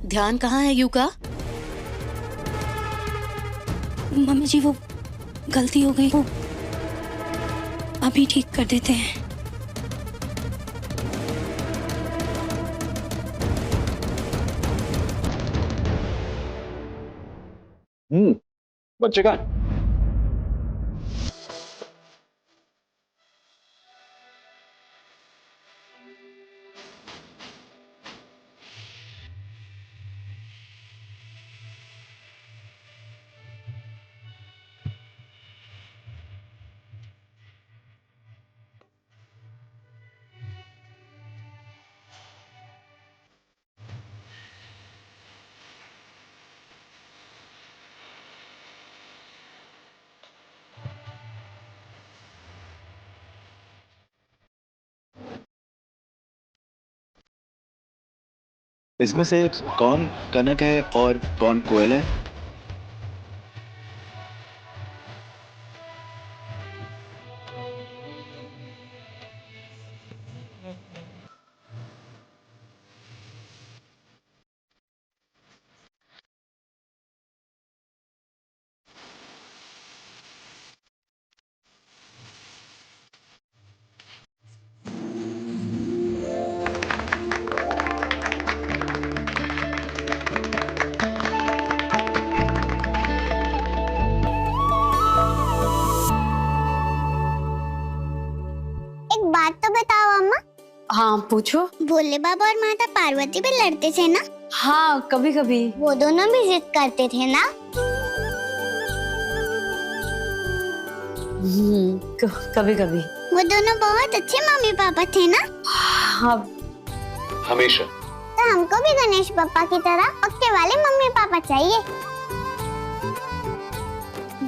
ध्यान कहाँ है यू का? मम्मी जी वो गलती हो गई, वो अभी ठीक कर देते हैं। बच्चे का इसमें से कौन कनक है और कौन कोयल है? एक बात तो बताओ अम्मा, हाँ पूछो। भोले बाबा और माता पार्वती भी लड़ते थे ना? हाँ कभी कभी। वो दोनों भी जिद करते थे ना? कभी कभी। वो दोनों बहुत अच्छे मम्मी पापा थे ना? हाँ हमेशा। तो हमको भी गणेश पापा की तरह पक्के वाले मम्मी पापा चाहिए।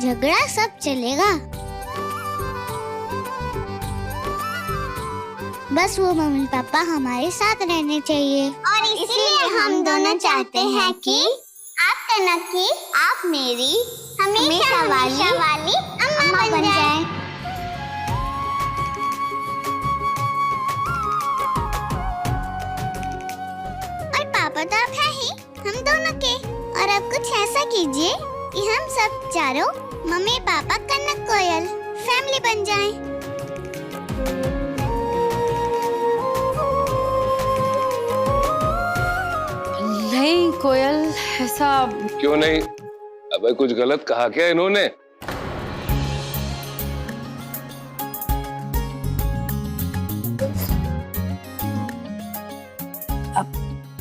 झगड़ा सब चलेगा, बस वो मम्मी पापा हमारे साथ रहने चाहिए। और इसीलिए हम दोनों चाहते हैं कि आप कनक की, आप मेरी हमेशा वाली अम्मा बन जाएं। और पापा तो आप है ही हम दोनों के। और अब कुछ ऐसा कीजिए कि हम सब चारों मम्मी पापा कनक कोयल फैमिली बन जाएं। नहीं कोयल, ऐसा क्यों नहीं? अबे कुछ गलत कहा क्या इन्होंने?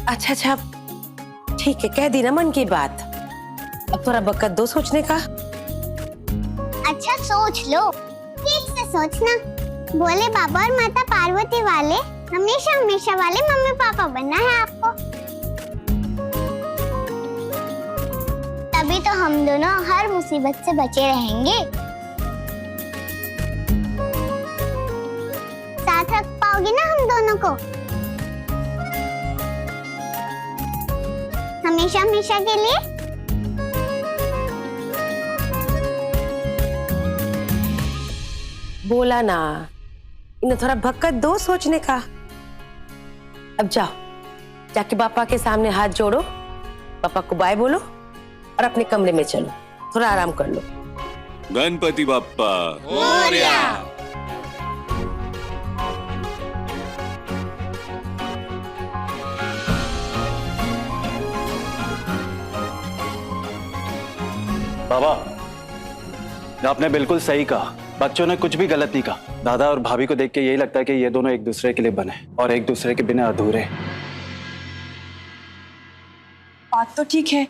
अच्छा अच्छा ठीक है, कह दी ना मन की बात। अब थोड़ा वक्त दो सोचने का। अच्छा सोच लो, ठीक से सोचना। भोले बाबा और माता पार्वती वाले हमेशा वाले मम्मी पापा बनना है आपको। तभी तो हम दोनों हर मुसीबत से बचे रहेंगे। साथ रख पाओगी ना हम दोनों को? हमेशा के लिए। बोला ना, इन्हें थोड़ा वक्त दो सोचने का। अब जाओ, जाके पापा के सामने हाथ जोड़ो, पापा को बाय बोलो और अपने कमरे में चलो, थोड़ा आराम कर लो। गणपति बाप्पा मोरया। बाबा, आपने बिल्कुल सही कहा। बच्चों ने कुछ भी गलत नहीं कहा। दादा और भाभी को देख के यही लगता है कि ये दोनों एक दूसरे के लिए बने और एक दूसरे के बिना अधूरे। बात तो ठीक है,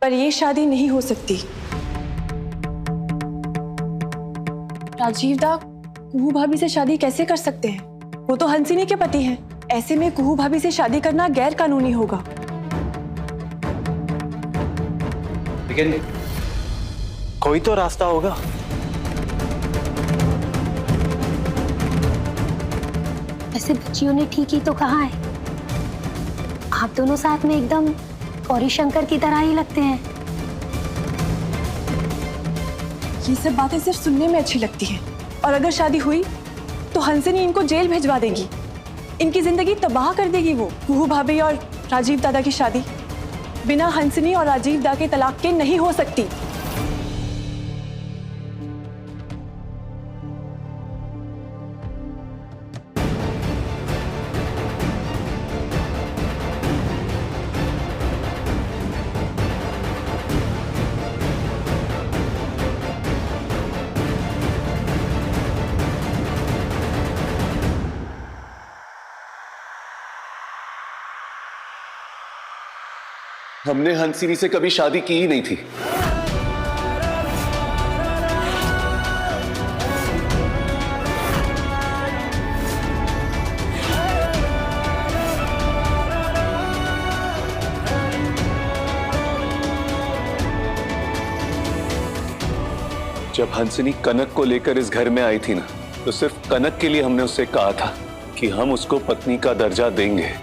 पर ये शादी नहीं हो सकती। राजीव दा कुहू भाभी से शादी कैसे कर सकते हैं? वो तो हंसिनी के पति हैं। ऐसे में कुहू भाभी से शादी करना गैर कानूनी होगा। लेकिन कोई तो रास्ता होगा। ऐसे बच्चियों ने ठीक ही तो कहा है, आप दोनों साथ में एकदम गौरी शंकर की तरह ही लगते हैं। ये सब बातें सिर्फ सुनने में अच्छी लगती हैं, और अगर शादी हुई तो हंसिनी इनको जेल भिजवा देगी, इनकी जिंदगी तबाह कर देगी वो। कुहू भाभी और राजीव दादा की शादी बिना हंसनी और राजीव दा के तलाक के नहीं हो सकती। हमने हंसिनी से कभी शादी की ही नहीं थी। जब हंसिनी कनक को लेकर इस घर में आई थी ना, तो सिर्फ कनक के लिए हमने उससे कहा था कि हम उसको पत्नी का दर्जा देंगे।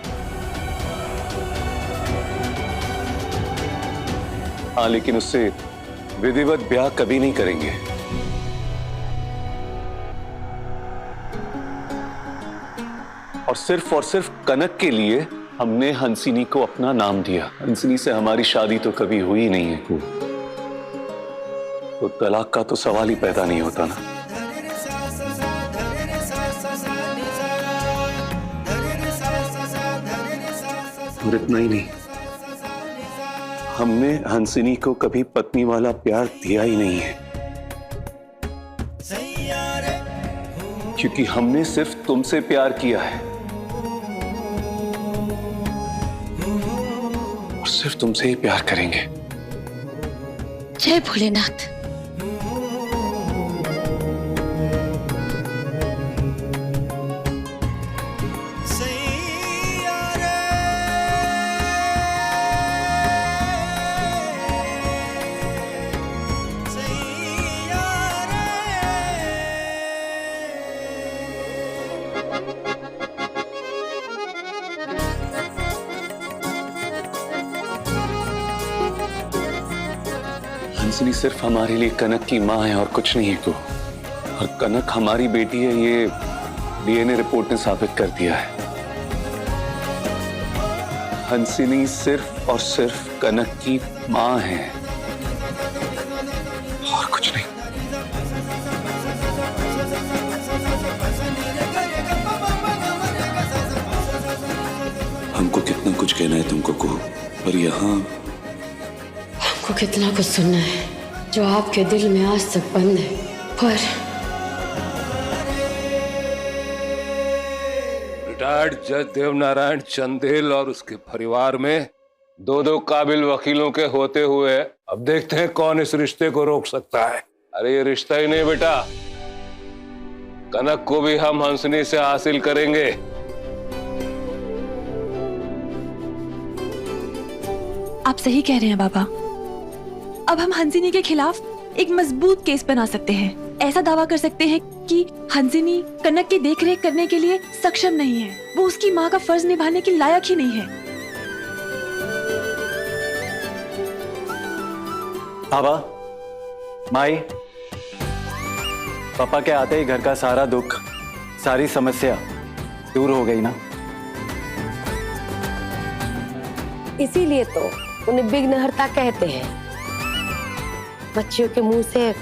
हाँ, लेकिन उससे विधिवत ब्याह कभी नहीं करेंगे। और सिर्फ कनक के लिए हमने हंसिनी को अपना नाम दिया। हंसिनी से हमारी शादी तो कभी हुई नहीं है, तो तलाक का तो सवाल ही पैदा नहीं होता ना। और इतना ही नहीं, हमने हंसिनी को कभी पत्नी वाला प्यार दिया ही नहीं है, क्योंकि हमने सिर्फ तुमसे प्यार किया है और सिर्फ तुमसे ही प्यार करेंगे। जय भोलेनाथ। हंसिनी सिर्फ हमारे लिए कनक की माँ है और कुछ नहीं है को। और कनक हमारी बेटी है, ये डीएनए रिपोर्ट ने साबित कर दिया है। हंसिनी सिर्फ और सिर्फ कनक की माँ है और कुछ नहीं। हमको कितना कुछ कहना है तुमको को, पर यहाँ आपको कितना कुछ सुनना है जो आपके दिल में आज तक बंद है, पर रिटायर्ड जज देवनारायण चंदेल और उसके परिवार में दो काबिल वकीलों के होते हुए अब देखते हैं कौन इस रिश्ते को रोक सकता है। अरे ये रिश्ता ही नहीं बेटा, कनक को भी हम हंसनी से हासिल करेंगे। आप सही कह रहे हैं बाबा। अब हम हंसिनी के खिलाफ एक मजबूत केस बना सकते हैं। ऐसा दावा कर सकते हैं कि हंसिनी कनक की देखरेख करने के लिए सक्षम नहीं है, वो उसकी माँ का फर्ज निभाने के लायक ही नहीं है। बाबा, माई, पापा के आते ही घर का सारा दुख, सारी समस्या दूर हो गई ना। इसीलिए तो उन्हें विघ्नहर्ता कहते हैं। बच्चियों के मुंह से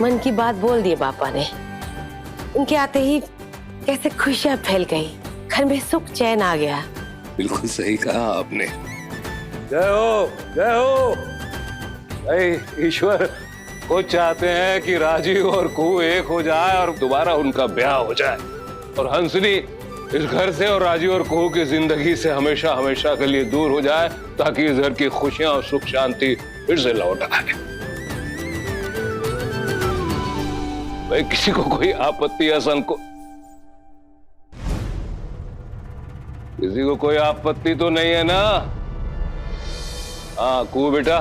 मन की बात बोल दिए पापा ने। उनके आते ही कैसे खुशियां फैल गई, घर में सुख चैन आ गया। बिल्कुल सही कहा आपने। जय हो, जय हो। भाई ईश्वर वो चाहते हैं कि राजीव और कुहू एक हो जाए और दोबारा उनका ब्याह हो जाए, और हंसनी इस घर से और राजीव और कुहू की जिंदगी से हमेशा हमेशा के लिए दूर हो जाए, ताकि इस घर की खुशियां और सुख शांति फिर से लौट आए। भाई किसी को कोई आपत्ति या संकोच, किसी को कोई आपत्ति तो नहीं है ना? हाँ कुहू बेटा,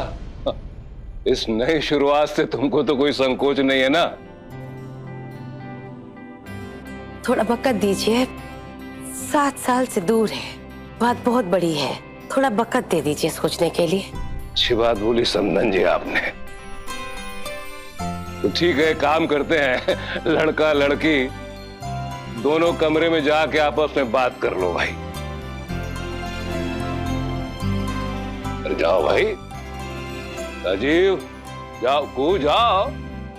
इस नई शुरुआत से तुमको तो कोई संकोच नहीं है ना? थोड़ा वक्त दीजिए, 7 साल से दूर है, बात बहुत बड़ी है, थोड़ा वक्त दे दीजिए सोचने के लिए। अच्छी बात बोली समधन जी आपने। तो ठीक है, काम करते हैं, लड़का लड़की दोनों कमरे में जाके आपस में बात कर लो भाई। जाओ भाई, राजीव जाओ, कू जाओ,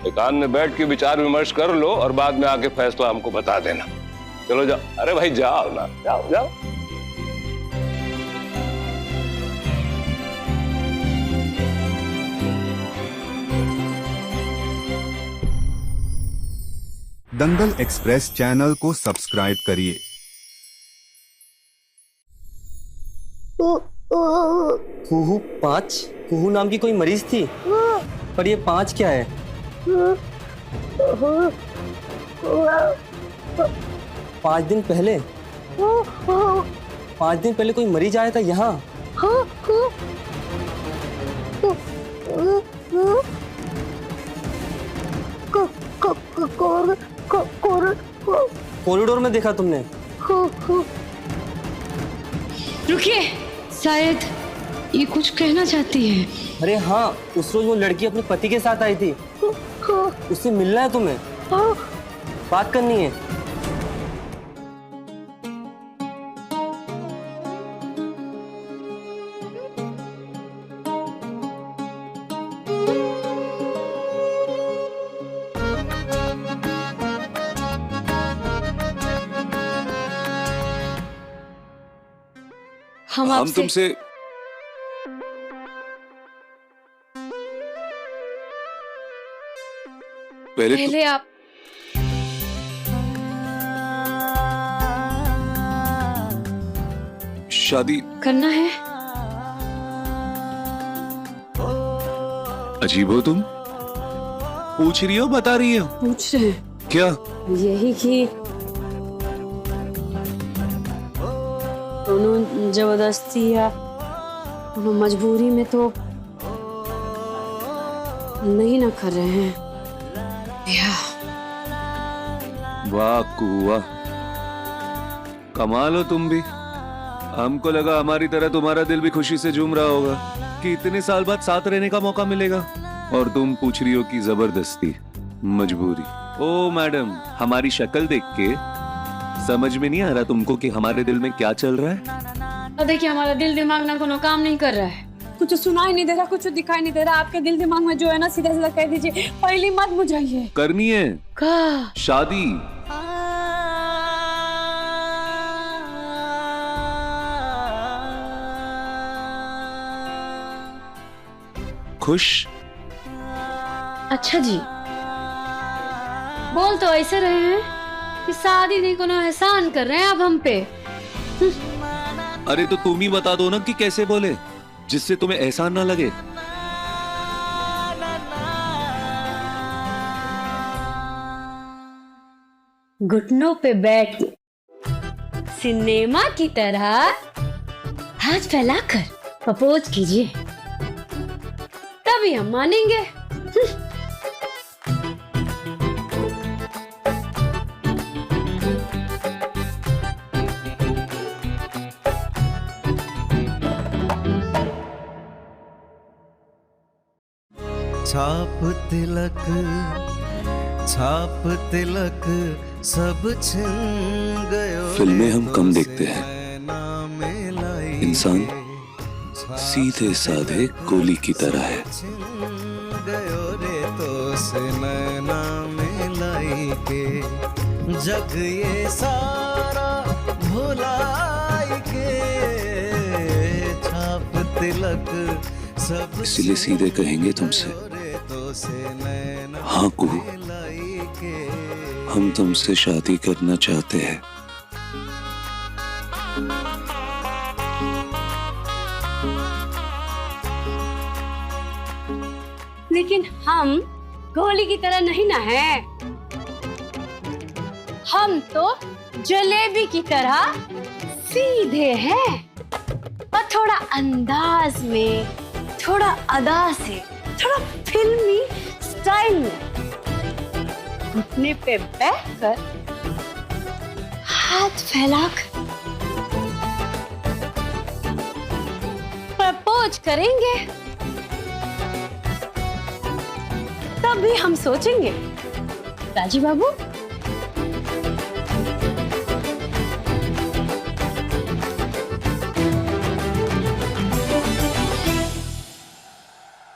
एकांत में बैठ के विचार विमर्श कर लो और बाद में आके फैसला हमको बता देना। चलो जाओ, अरे भाई जाओ ना, जाओ जाओ। दंगल एक्सप्रेस चैनल को सब्सक्राइब करिए। कुहू 5? कुहू नाम की कोई मरीज थी, पर ये 5 क्या है? 5 दिन पहले, 5 दिन पहले कोई मरीज आया था यहाँ। कॉरिडोर में देखा तुमने? रुकिए, शायद ये कुछ कहना चाहती है। अरे हाँ, उस रोज वो लड़की अपने पति के साथ आई थी, उससे मिलना है तुम्हें, बात करनी है। हम तुमसे पहले आप शादी करना है। अजीब हो तुम, पूछ रही हो बता रही हो? पूछ रहे हैं क्या? यही कि दोनों जबरदस्ती या दोनों मजबूरी में तो नहीं ना कर रहे हैं। वाह कुआ, कमाल हो तुम भी। हमको लगा हमारी तरह तुम्हारा दिल भी खुशी से झूम रहा होगा कि इतने साल बाद साथ रहने का मौका मिलेगा, और तुम पूछ रही हो कि जबरदस्ती, मजबूरी। ओ मैडम, हमारी शक्ल देख के समझ में नहीं आ रहा तुमको कि हमारे दिल में क्या चल रहा है? और देखिए, हमारा दिल दिमाग ना कोनो काम नहीं कर रहा है, कुछ सुनाई नहीं दे रहा, कुछ दिखाई नहीं दे रहा। आपके दिल दिमाग में जो है ना, सीधा सीधा कह दीजिए, पहली मत बुझाइए। करनी है का शादी। खुश? अच्छा जी, बोल तो ऐसे रहे हैं कि शादी नहीं कोनो एहसान कर रहे हैं आप हम पे। अरे तो तुम ही बता दो ना कि कैसे बोले, जिससे तुम्हें एहसान ना लगे। घुटनों पे बैठ के सिनेमा की तरह हाथ फैलाकर प्रपोज कीजिए, तभी हम मानेंगे। छाप तिलक सब छिन गयो। फिल्में हम कम देखते हैं, इंसान सीधे साधे गोली की तरह है। गयो रे तो से नैना मिलाई के, जग ये सारा भुलाई के। छाप तिलक सब, इसलिए सीधे कहेंगे तुमसे, हाँ कुहू, हम तुमसे शादी करना चाहते हैं। लेकिन हम गोली की तरह नहीं ना है, हम तो जलेबी की तरह सीधे हैं, और थोड़ा अंदाज में, थोड़ा अदा से, थोड़ा फिल्मी स्टाइल में घुटने पे बैठकर हाथ फैलाकर प्रपोज करेंगे। तभी हम सोचेंगे, राजी बाबू